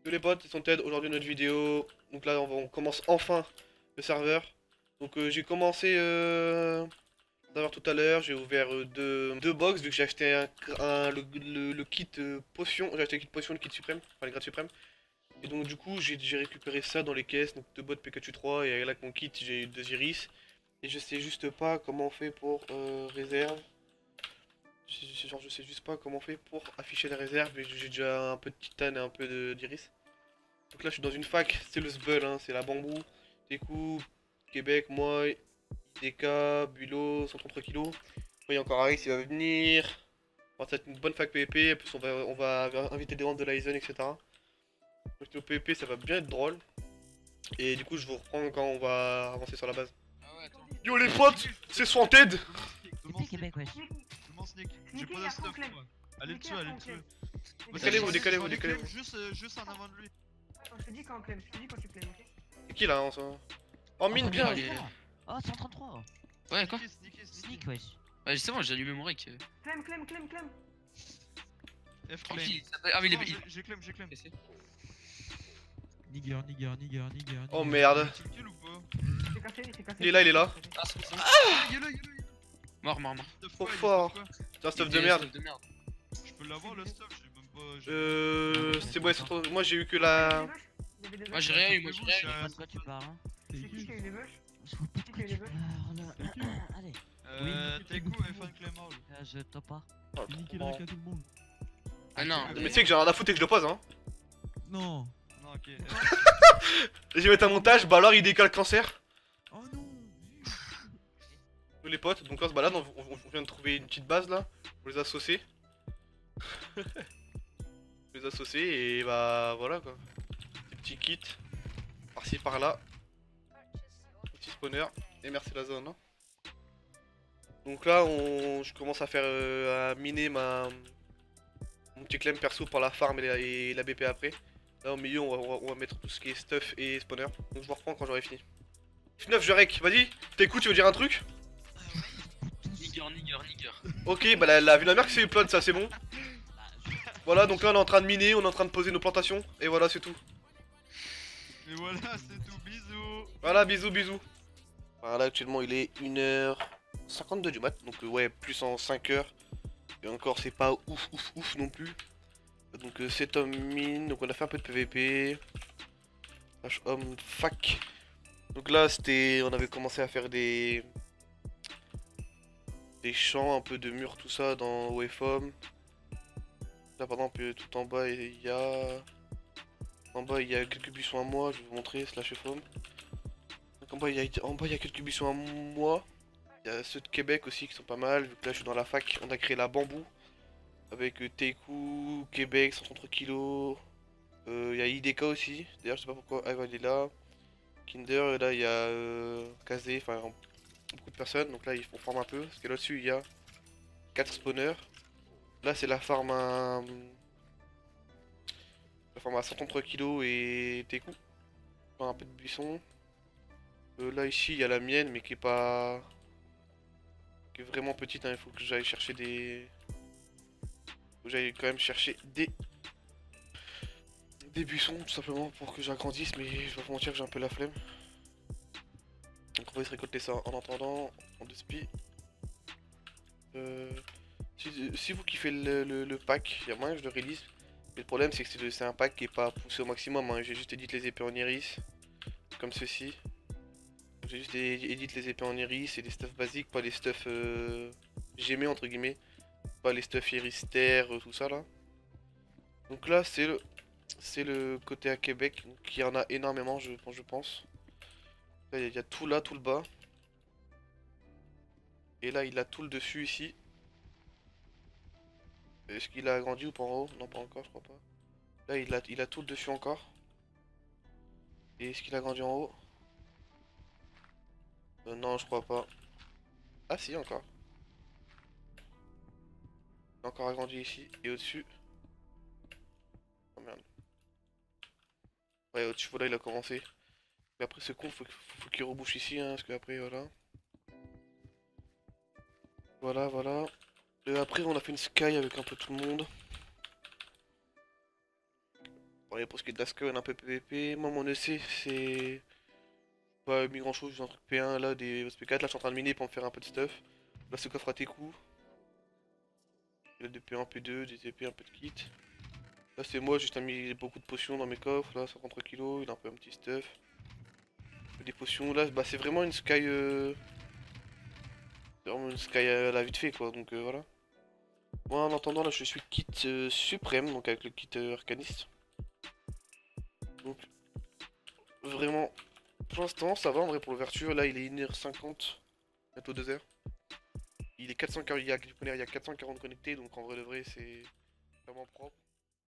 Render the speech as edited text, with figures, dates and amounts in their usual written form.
Tous les potes, ils sont Ted, aujourd'hui notre vidéo. Donc là on commence enfin le serveur. Donc j'ai commencé le serveur tout à l'heure, j'ai ouvert deux box vu que j'ai acheté le kit potion, j'ai acheté le kit potion, le kit suprême, enfin le grade suprême. Et donc du coup j'ai récupéré ça dans les caisses, donc deux bots Pikachu 3 et là avec mon kit j'ai eu deux iris. Et je sais juste pas comment on fait pour réserve. Je sais juste pas comment on fait pour afficher les réserves et j'ai déjà un peu de titane et un peu d'iris. Donc là je suis dans une fac, c'est le SBUL, hein, c'est la bambou, Técou, Québec, moi, IDK, Bulot, 133 kilos. Après il y a encore Aris, il va venir. Bon, ça va être une bonne fac PVP, en plus on va inviter des membres de l'Aizen, etc. Donc au PVP ça va bien être drôle. Et du coup je vous reprends quand on va avancer sur la base. Ah ouais, attends. Yo les potes, c'est Swanted. Tout le monde C'était sneak, Québec, wesh. tout le monde sneak. J'ai Sneaky, pas il de y a stuff Franklin. moi. Allez dessus, allez dessus. Décalez-vous, J'en ai- décalez-vous, j'en ai décalez-vous. claim juste en avant de lui. Attends, je te dis quand on claim, je te dis quand tu claim, ok? C'est qui là en ça? Oh mine bien. allez. Oh, 133. Ouais, quoi? Sneak, wesh. Ouais, justement, j'ai allumé mon rec. Claim, claim, claim, claim. F claim. Tranquille, ça peut- Ah, mais il Non, est. j'ai claim, j'ai claim. Nigger. Oh merde. Tu kill ou pas? C'est cassé, c'est cassé. Il est là, il est là. Ah, c'est ça. Il est là, il est là. Mort. Trop fort. C'est un stuff de merde. Je peux l'avoir le stuff, j'ai même pas. C'est bon, moi j'ai eu que la. Moi j'ai rien eu, moi j'ai rien eu. Je sais pas de quoi tu parles, hein. C'est qui a eu les bush? Je vois pas de quoi tu parles, là. Allez, T'es cool, F1 claim all. je top pas. Oh, Niquer trop le bon. rec à tout le monde. Ah non. Mais tu sais que j'ai rien à foutre et que je le pose, hein. Non. Non, ok. Je vais mettre un montage, bah alors il décale cancer. Oh non. Nous les potes, donc là on se balade, on vient de trouver une petite base là. On les a saucés. On les a saucés et bah voilà quoi. Des petits kits. Par-ci par-là. Petit spawner. Et merci la zone. Hein. Donc là je commence à faire à miner mon petit claim perso pour la farm et la BP après. Là au milieu on va mettre tout ce qui est stuff et spawner. Donc je vous reprends quand j'aurai fini. 9 je rec, vas-y. T'écoutes, tu veux dire un truc? Nigger. Ok, bah la vue de la mer qui s'est plot, ça c'est bon. Voilà, donc là on est en train de miner, on est en train de poser nos plantations. Et voilà, c'est tout. Et voilà, c'est tout, bisous. Voilà, bisous. Voilà, actuellement il est 1h52 du mat. Donc ouais, plus en 5 heures. Et encore, c'est pas ouf non plus. Donc cet homme mine, donc on a fait un peu de PVP. Homme fac. Donc là c'était, on avait commencé à faire des champs, un peu de murs, tout ça dans WFOM. Là par exemple tout en bas il y a... En bas il y a quelques buissons à moi, je vais vous montrer, slash FOM. Donc en bas il y a quelques buissons à moi. Il y a ceux de Québec aussi qui sont pas mal, vu que là je suis dans la fac, on a créé la bambou. Avec Teiku, Québec, 130 kilos. Il y a IDK aussi, d'ailleurs je sais pas pourquoi Ava est là. Kinder, et là il y a Kazé, enfin beaucoup de personnes, donc là on forme un peu, parce que là-dessus il y a 4 spawners. Là c'est la farm à... La farm à 133 kilos et Teku. Enfin, un peu de buisson. Là ici il y a la mienne mais qui est pas... Qui est vraiment petite, hein. Il faut que j'aille chercher des... Faut que j'aille quand même chercher des buissons tout simplement pour que j'agrandisse, mais je vais pas vous mentir que j'ai un peu la flemme. Donc on va se récolter ça en attendant, en deux spi. Si vous kiffez le pack, il y a moyen que je le release. Mais le problème c'est que c'est un pack qui est pas poussé au maximum, hein. J'ai juste édité les épées en iris, comme ceci. J'ai juste édité les épées en iris et des stuffs basiques, pas les stuffs gémés entre guillemets. Pas les stuffs iris terre, tout ça là. Donc là c'est le côté à Québec, qui en a énormément je pense. Là il y a tout là, tout le bas. Et là il a tout le dessus ici. Est-ce qu'il a agrandi ou pas en haut? Non pas encore je crois pas. Là il a tout le dessus encore. Et est-ce qu'il a grandi en haut? Non je crois pas. Ah si encore. Il a encore agrandi ici et au-dessus. Oh merde. Ouais au-dessus voilà il a commencé. Et après ce con faut qu'il rebouche ici hein, parce que après voilà. Voilà. Après on a fait une sky avec un peu tout le monde. Pareil pour ce qui est de la Skull, un peu PVP. Moi, mon EC, c'est pas mis grand chose, j'ai un truc P1 là, des SP4. Là, je suis en train de miner pour me faire un peu de stuff. Là, ce coffre à tes coups. Il y a des P1, P2, des épées, un peu de kit. Là, c'est moi, juste mis beaucoup de potions dans mes coffres. Là, 53 kilos, il a un peu un petit stuff. Des potions, là, bah, c'est vraiment une sky. C'est vraiment une sky à la vite fait, quoi, donc voilà. Moi, en attendant, là, je suis kit suprême, donc avec le kit arcaniste. Donc, vraiment, pour l'instant, ça va en vrai pour l'ouverture. Là, il est 1h50, bientôt 2h. Il est 440, il y a 440 connectés, donc en vrai de vrai, c'est vraiment propre.